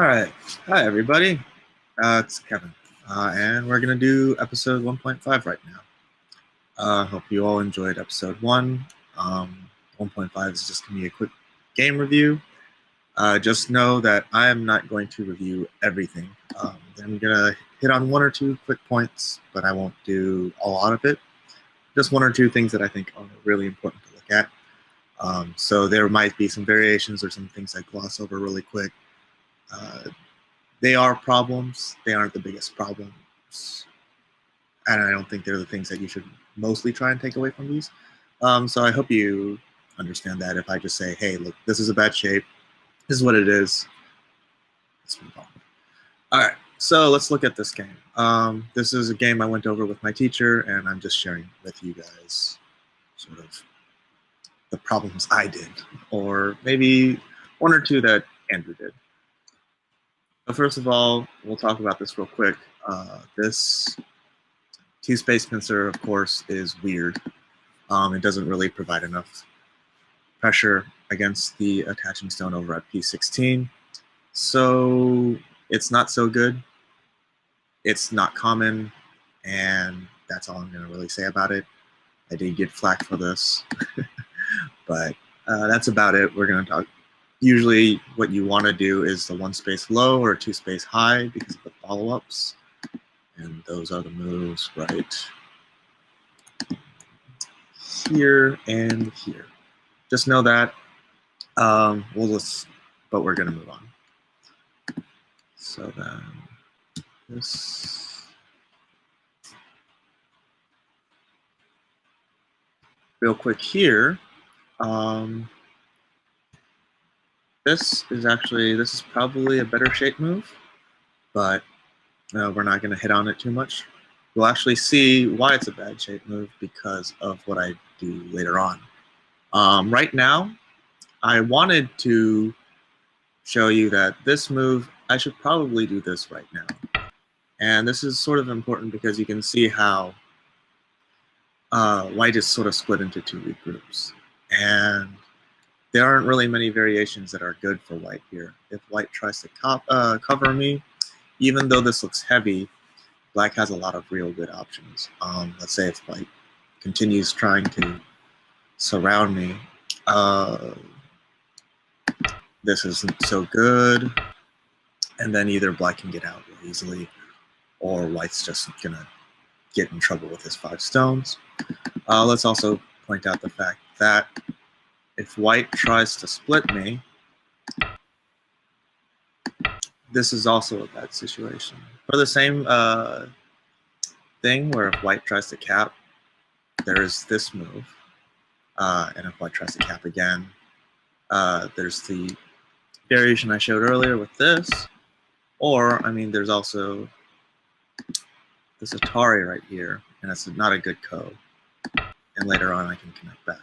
All right. Hi, everybody. It's Kevin. And we're going to do episode 1.5 right now. Hope you all enjoyed episode 1. 1.5 is just going to be a quick game review. Just know that I am not going to review everything. I'm going to hit on one or two quick points, but I won't do a lot of it. Just one or two things that I think are really important to look at. So there might be some variations or some things I gloss over really quick. They are problems. They aren't the biggest problems. And I don't think they're the things that you should mostly try and take away from these. So I hope you understand that if I just say, hey, look, this is a bad shape. This is what it is. Let's move on. All right. So let's look at this game. This is a game I went over with my teacher, and I'm just sharing with you guys sort of the problems I did, or maybe one or two that Andrew did. So first of all, we'll talk about this real quick. This T-space pincer, of course, is weird. It doesn't really provide enough pressure against the attaching stone over at P16. So it's not so good. It's not common, and that's all I'm going to really say about it. I did get flack for this, but that's about it. We're going to talk. Usually what you want to do is the one space low or two space high because of the follow-ups. And those are the moves right here and here. Just know that. But we're going to move on. So then this, real quick here. This is probably a better shape move, but we're not going to hit on it too much. We'll actually see why it's a bad shape move because of what I do later on. Right now, I wanted to show you that this move, I should probably do this right now. And this is sort of important because you can see how white is sort of split into two weak groups. And there aren't really many variations that are good for white here. If white tries to cover me, even though this looks heavy, black has a lot of real good options. Let's say if white continues trying to surround me, this isn't so good. And then either black can get out real easily, or white's just gonna get in trouble with his 5 stones. Let's also point out the fact that if white tries to split me, this is also a bad situation. For the same thing where if white tries to cap, there is this move. And if white tries to cap again, there's the variation I showed earlier with this. Or, I mean, there's also this Atari right here, and it's not a good ko. And later on, I can connect back.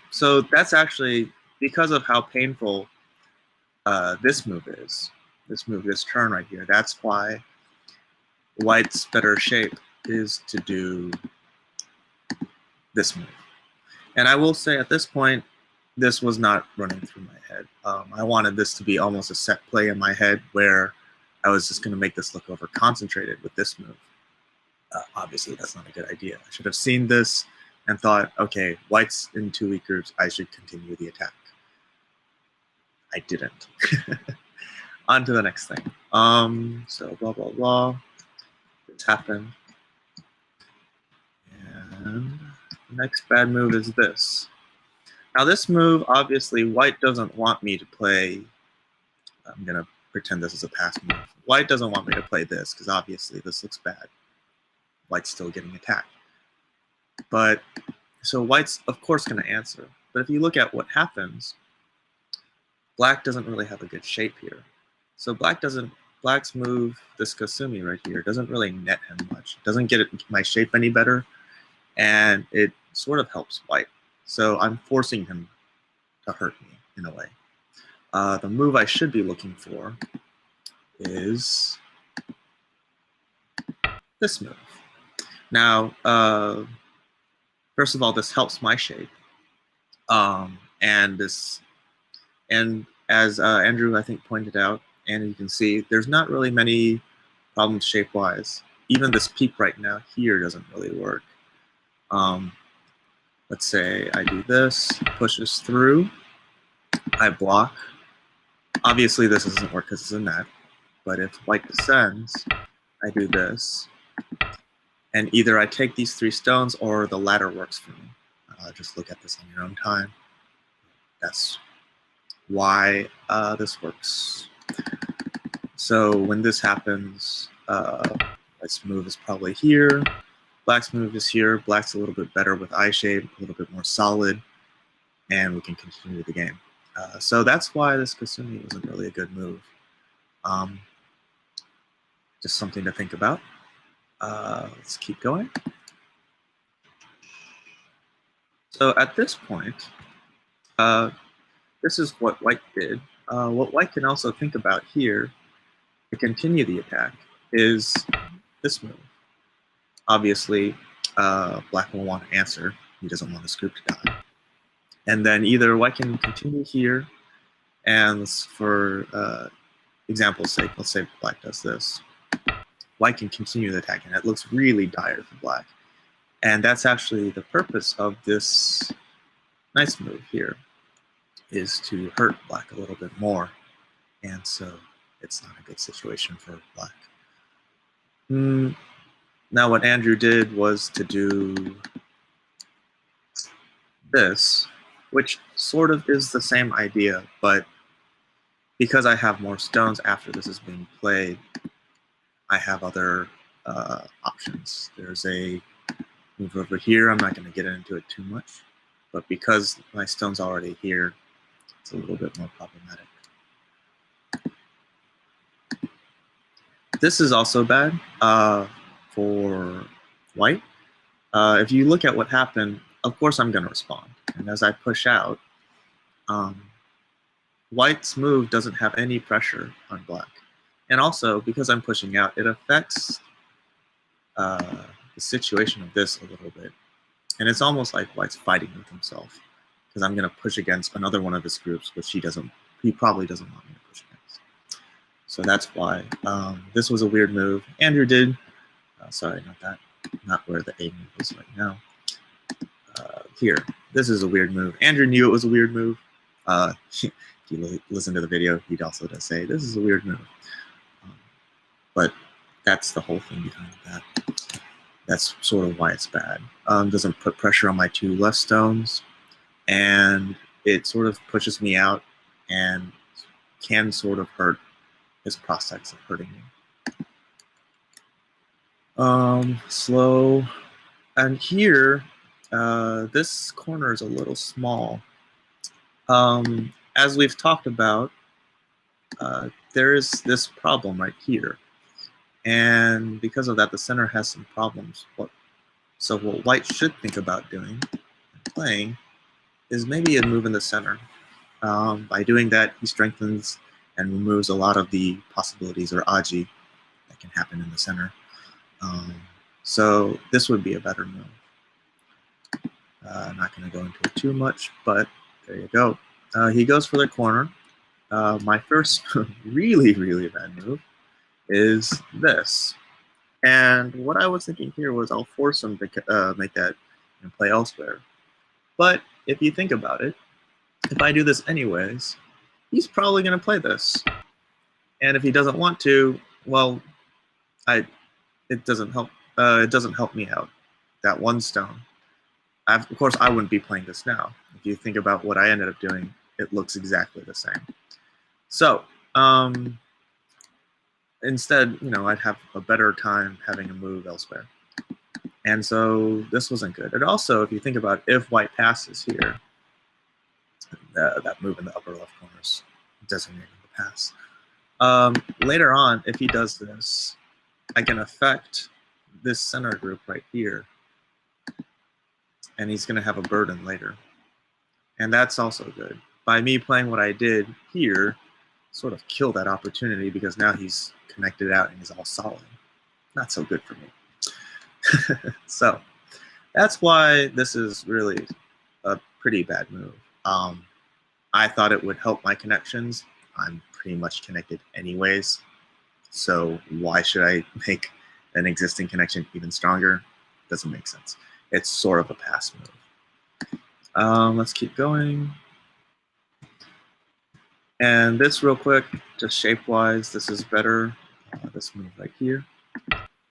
So that's actually, because of how painful this move is, this turn right here, that's why white's better shape is to do this move. And I will say at this point, this was not running through my head. I wanted this to be almost a set play in my head where I was just going to make this look over concentrated with this move. Obviously, that's not a good idea. I should have seen this and thought, okay, white's in 2 weak groups. I should continue the attack. I didn't. On to the next thing. So blah, blah, blah. This happened. And the next bad move is this. Now this move, obviously, white doesn't want me to play. I'm going to pretend this is a pass move. White doesn't want me to play this because obviously this looks bad. White's still getting attacked. But, so white's of course going to answer. But if you look at what happens, black doesn't really have a good shape here. So black's move, this Kasumi right here, doesn't really net him much. Doesn't get my shape any better. And it sort of helps white. So I'm forcing him to hurt me in a way. The move I should be looking for is this move. Now, first of all, this helps my shape. And as Andrew, I think, pointed out, and you can see, there's not really many problems shape-wise. Even this peak right now here doesn't really work. Let's say I do this, pushes through, I block. Obviously, this doesn't work because it's a net, but if white descends, I do this, and either I take these 3 stones or the ladder works for me. Just look at this on your own time. That's why this works. So when this happens, white's move is probably here, black's move is here. Black's a little bit better with eye shape, a little bit more solid, and we can continue the game. So that's why this Kasumi wasn't really a good move. Just something to think about. Let's keep going. So at this point, this is what white did. What white can also think about here to continue the attack is this move. Obviously, black will want to answer. He doesn't want this group to die. And then either white can continue here, and for example's sake, let's say black does this. White can continue the attack, and it looks really dire for black. And that's actually the purpose of this nice move here, is to hurt black a little bit more. And so it's not a good situation for black. Now what Andrew did was to do this, which sort of is the same idea, but because I have more stones after this is being played, I have other options. There's a move over here. I'm not going to get into it too much, but because my stone's already here, it's a little bit more problematic. This is also bad for white. If you look at what happened, of course I'm going to respond. And as I push out, white's move doesn't have any pressure on black. And also, because I'm pushing out, it affects the situation of this a little bit. And it's almost like white's fighting with himself, because I'm going to push against another one of his groups, which he probably doesn't want me to push against. So that's why this was a weird move. Andrew did, sorry, not where the A move is right now. Here, this is a weird move. Andrew knew it was a weird move. If you listen to the video, he also does say, this is a weird move. But that's the whole thing behind that. That's sort of why it's bad. Doesn't put pressure on my 2 left stones, and it sort of pushes me out and can sort of hurt his prospects of hurting me. Slow. And here, this corner is a little small. As we've talked about, there is this problem right here. And because of that, the center has some problems. So what white should think about doing and playing is maybe a move in the center. By doing that, he strengthens and removes a lot of the possibilities or aji that can happen in the center. So this would be a better move. I'm not going to go into it too much, but there you go. He goes for the corner. My first really, really bad move is this. And what I was thinking here was I'll force him to make that and play elsewhere. But if you think about it, if I do this anyways, he's probably going to play this. And if he doesn't want to, well, it doesn't help me out. That 1 stone. Of course, I wouldn't be playing this now. If you think about what I ended up doing, it looks exactly the same. So, instead, I'd have a better time having a move elsewhere. And so this wasn't good. And also, if you think about if white passes here, that move in the upper left corner is designating the pass. Later on, if he does this, I can affect this center group right here. And he's going to have a burden later. And that's also good. By me playing what I did here, sort of kill that opportunity, because now he's connected out and he's all solid. Not so good for me. So that's why this is really a pretty bad move. I thought it would help my connections. I'm pretty much connected anyways. So why should I make an existing connection even stronger? Doesn't make sense. It's sort of a pass move. Let's keep going. And this real quick, just shape-wise, this is better. This move right here.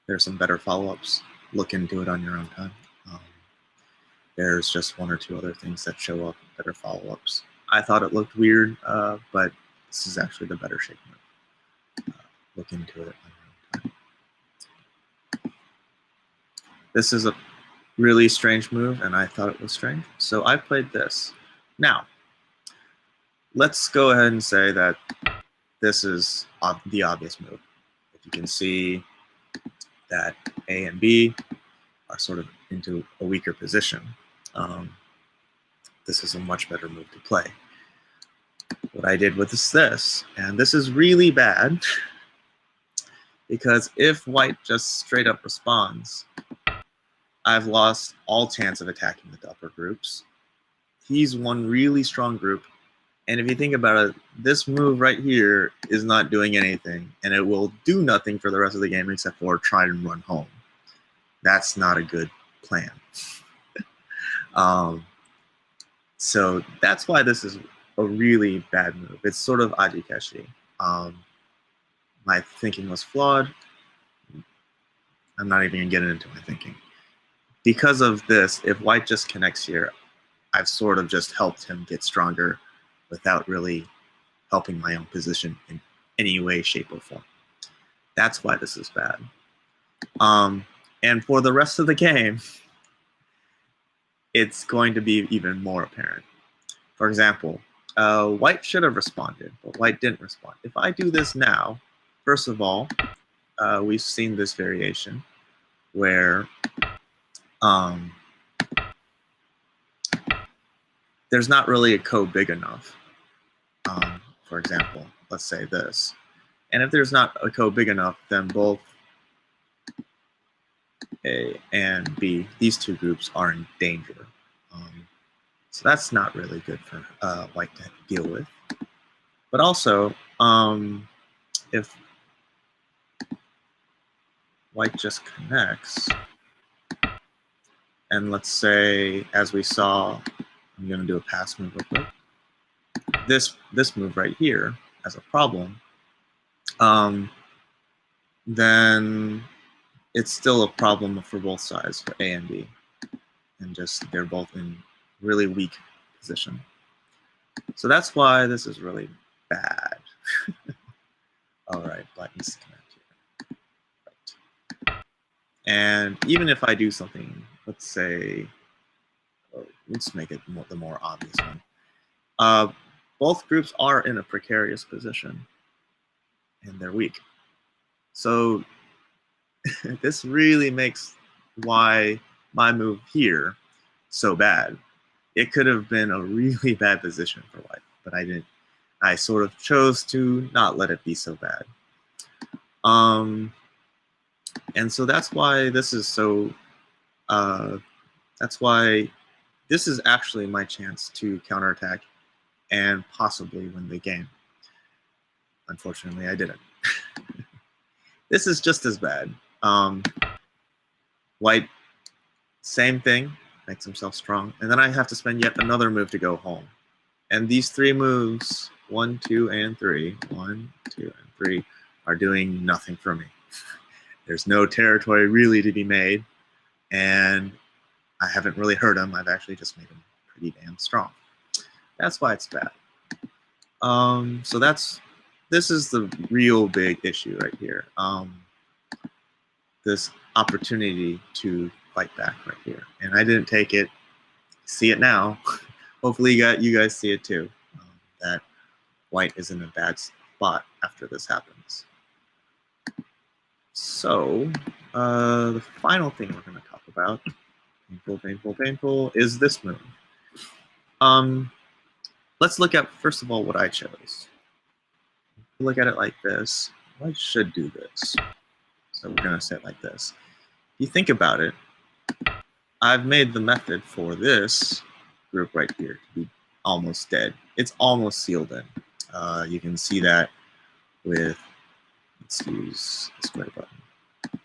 There's some better follow-ups. Look into it on your own time. There's just one or two other things that show up, better follow-ups. I thought it looked weird, but this is actually the better shape move. Look into it on your own time. This is a really strange move, and I thought it was strange. So I played this. Now, let's go ahead and say that this is the obvious move. If you can see that A and B are sort of into a weaker position, this is a much better move to play. What I did with this, and this is really bad, because if white just straight up responds, I've lost all chance of attacking the upper groups. He's one really strong group, and if you think about it, this move right here is not doing anything, and it will do nothing for the rest of the game except for try and run home. That's not a good plan. So that's why this is a really bad move. It's sort of Ajikeshi. My thinking was flawed. I'm not even gonna get into my thinking. Because of this, if white just connects here, I've sort of just helped him get stronger without really helping my own position in any way, shape, or form. That's why this is bad. And for the rest of the game, it's going to be even more apparent. For example, white should have responded, but white didn't respond. If I do this now, first of all, we've seen this variation where there's not really a code big enough. For example, let's say this. And if there's not a code big enough, then both A and B, these two groups are in danger. So that's not really good for white to deal with. But also, if white just connects, and let's say, as we saw, I'm going to do a pass move real quick. This move right here as a problem, then it's still a problem for both sides, for A and B. And just they're both in really weak position. So that's why this is really bad. All right, black needs to connect here. Right. And even if I do something, let's say, let's make it the more obvious one. Both groups are in a precarious position, and they're weak. So this really makes why my move here so bad. It could have been a really bad position for white, but I didn't. I sort of chose to not let it be so bad. And so that's why this is so. That's why this is actually my chance to counterattack and possibly win the game. Unfortunately, I didn't. This is just as bad. White, same thing, makes himself strong. And then I have to spend yet another move to go home. And these three moves, 1, 2, and 3, 1, 2, and 3, are doing nothing for me. There's no territory really to be made. And I haven't really hurt him. I've actually just made him pretty damn strong. That's why it's bad. So this is the real big issue right here. This opportunity to fight back right here. And I didn't take it. See it now. Hopefully you guys see it too. That white is in a bad spot after this happens. So the final thing we're going to talk about, painful, is this move. Let's look at, first of all, what I chose. Look at it like this. White should do this. So we're going to say it like this. If you think about it, I've made the method for this group right here to be almost dead. It's almost sealed in. You can see that with, let's use the square button.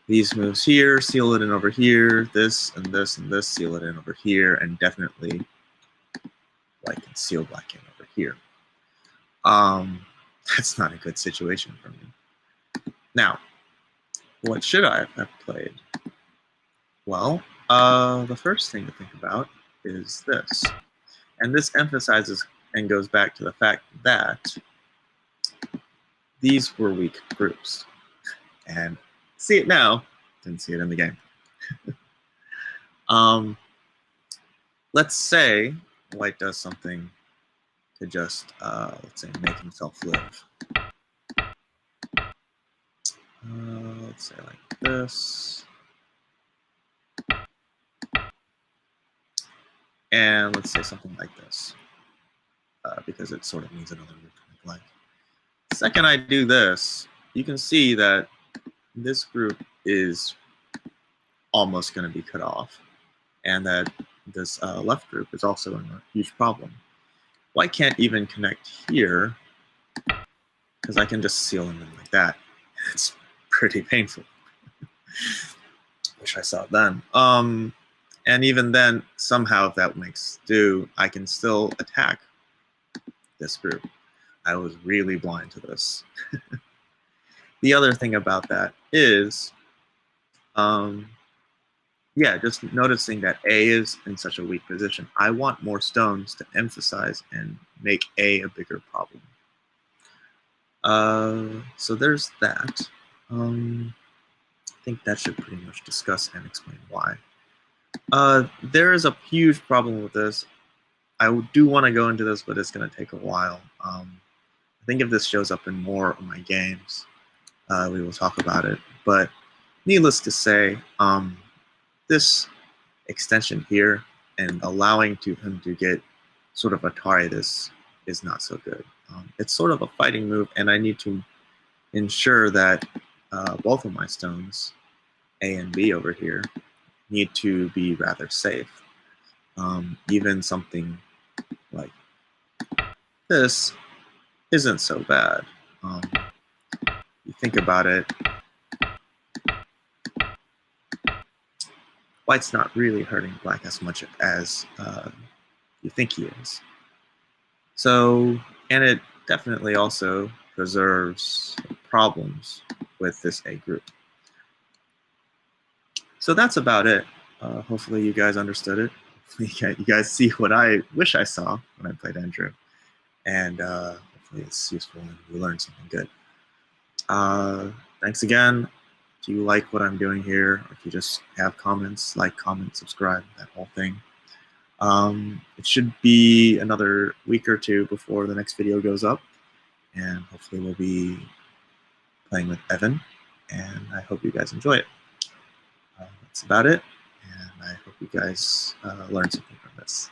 These moves here, seal it in over here, this and this and this, seal it in over here, and definitely white can seal black in over here. That's not a good situation for me. Now, what should I have played? Well, the first thing to think about is this. And this emphasizes and goes back to the fact that these were weak groups. And see it now, didn't see it in the game. Let's say white does something to just, let's say, make himself live. Let's say like this. And let's say something like this, because it sort of means another move to make life. The second I do this, you can see that this group is almost going to be cut off, and that this left group is also in a huge problem. White can't even connect here, because I can just seal them in like that. It's pretty painful. Wish I saw it then. And even then, somehow if that makes do, I can still attack this group. I was really blind to this. The other thing about that is, yeah, just noticing that A is in such a weak position. I want more stones to emphasize and make A a bigger problem. So there's that. I think that should pretty much discuss and explain why. There is a huge problem with this. I do want to go into this, but it's going to take a while. I think if this shows up in more of my games, we will talk about it. But needless to say, this extension here and allowing him to get sort of Atari this is not so good. It's sort of a fighting move, and I need to ensure that both of my stones, A and B over here, need to be rather safe. Even something like this isn't so bad. You think about it, white's not really hurting black as much as you think he is. So, and it definitely also preserves problems with this A group. So that's about it. Hopefully you guys understood it. You guys see what I wish I saw when I played Andrew. And hopefully it's useful and you learned something good. Thanks again. If you like what I'm doing here, or if you just have comments, like, comment, subscribe, that whole thing. It should be another week or two before the next video goes up. And hopefully we'll be playing with Evan. And I hope you guys enjoy it. That's about it. And I hope you guys learned something from this.